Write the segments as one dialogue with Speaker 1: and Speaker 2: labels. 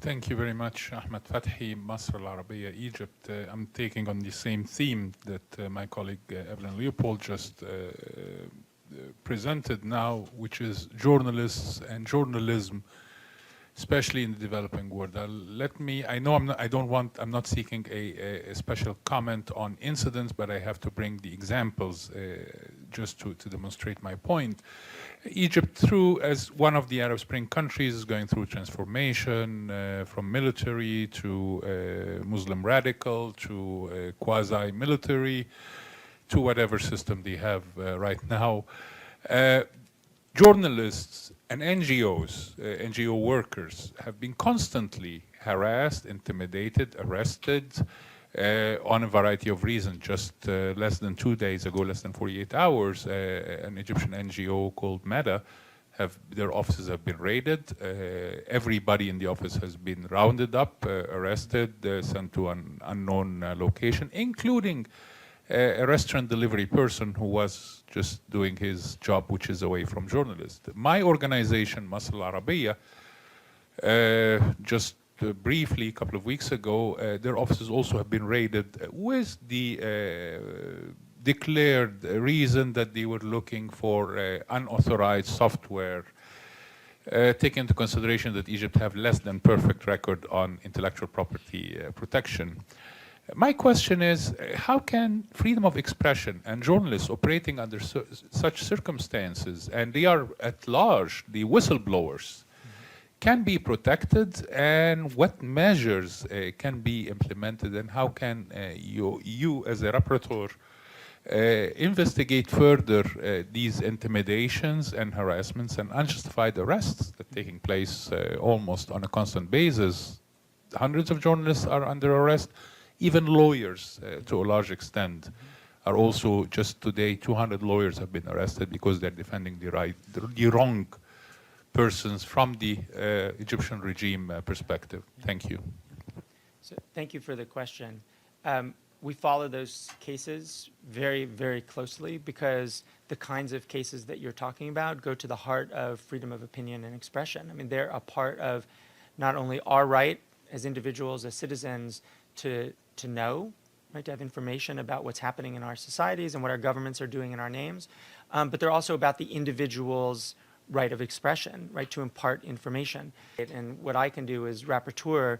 Speaker 1: Thank you very much, Ahmed. فتحى, مصر العربية, Egypt. I'm taking on the same theme that my colleague Evelyn Leopold just presented now, which is journalists and journalism, especially in the developing world. I know I'm not seeking a special comment on incidents, but I have to bring the examples just to demonstrate my point. Egypt, as one of the Arab Spring countries, is going through transformation from military to Muslim radical to quasi-military to whatever system they have right now. Journalists and NGOs, NGO workers, have been constantly harassed, intimidated, arrested on a variety of reasons. Just less than 2 days ago, less than 48 hours, an Egyptian NGO called Meda, their offices have been raided. Everybody in the office has been rounded up, arrested, sent to an unknown location, including a restaurant delivery person who was just doing his job, which is away from journalists. My organization, Maqrralأمم, just briefly, a couple of weeks ago, their offices also have been raided with the declared reason that they were looking for unauthorized software, taking into consideration that Egypt have less than perfect record on intellectual property protection. My question is, how can freedom of expression and journalists operating under such circumstances, and they are at large, the whistleblowers, can be protected, and what measures can be implemented, and how can you as a rapporteur investigate further these intimidations and harassments and unjustified arrests that are taking place almost on a constant basis? Hundreds of journalists are under arrest. Even lawyers, to a large extent, are also, just today, 200 lawyers have been arrested because they're defending the wrong persons from the Egyptian regime perspective. Thank you.
Speaker 2: So, thank you for the question. We follow those cases very, very closely because the kinds of cases that you're talking about go to the heart of freedom of opinion and expression. I mean, they're a part of not only our right as individuals, as citizens, to know, right, to have information about what's happening in our societies and what our governments are doing in our names, but they're also about the individual's right of expression, right, to impart information. And what I can do as rapporteur,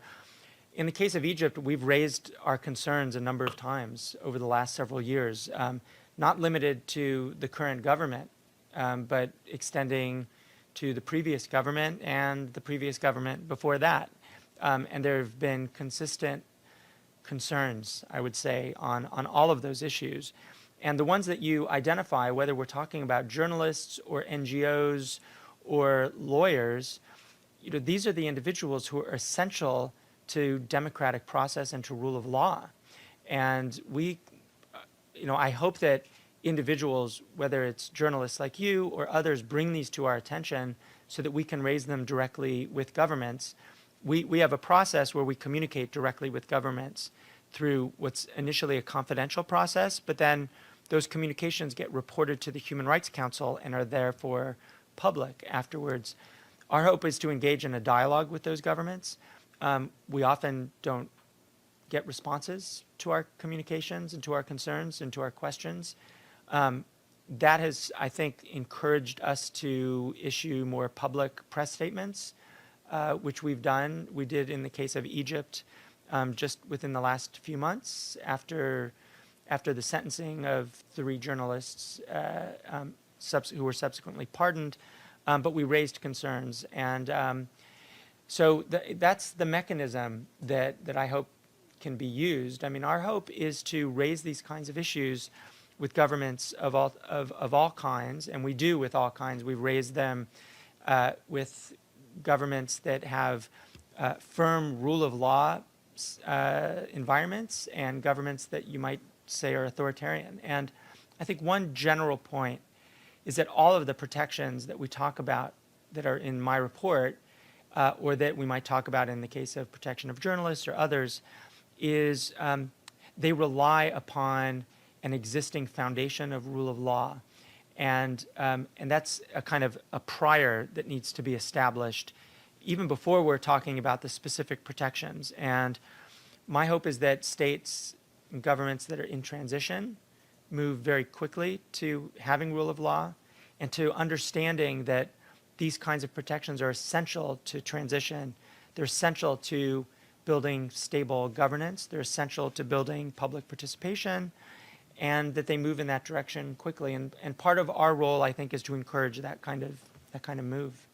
Speaker 2: in the case of Egypt, we've raised our concerns a number of times over the last several years, not limited to the current government, but extending to the previous government and the previous government before that. And there have been consistent concerns, I would say, on all of those issues. And the ones that you identify, whether we're talking about journalists or NGOs or lawyers, these are the individuals who are essential to democratic process and to rule of law. And I hope that individuals, whether it's journalists like you or others, bring these to our attention so that we can raise them directly with governments. We have a process where we communicate directly with governments through what's initially a confidential process, but then those communications get reported to the Human Rights Council and are therefore public afterwards. Our hope is to engage in a dialogue with those governments. We often don't get responses to our communications and to our concerns and to our questions. That has, I think, encouraged us to issue more public press statements, which we've done. We did in the case of Egypt just within the last few months after the sentencing of 3 journalists who were subsequently pardoned, but we raised concerns. And so that's the mechanism that I hope can be used. I mean, our hope is to raise these kinds of issues with governments of all kinds, and we do with all kinds. We've raised them with governments that have firm rule of law environments and governments that you might say are authoritarian. And I think one general point is that all of the protections that we talk about that are in my report, or that we might talk about in the case of protection of journalists or others, is they rely upon an existing foundation of rule of law. And that's a kind of a prior that needs to be established even before we're talking about the specific protections. And my hope is that states and governments that are in transition move very quickly to having rule of law and to understanding that these kinds of protections are essential to transition. They're essential to building stable governance. They're essential to building public participation, and that they move in that direction quickly. And part of our role, I think, is to encourage that kind of move.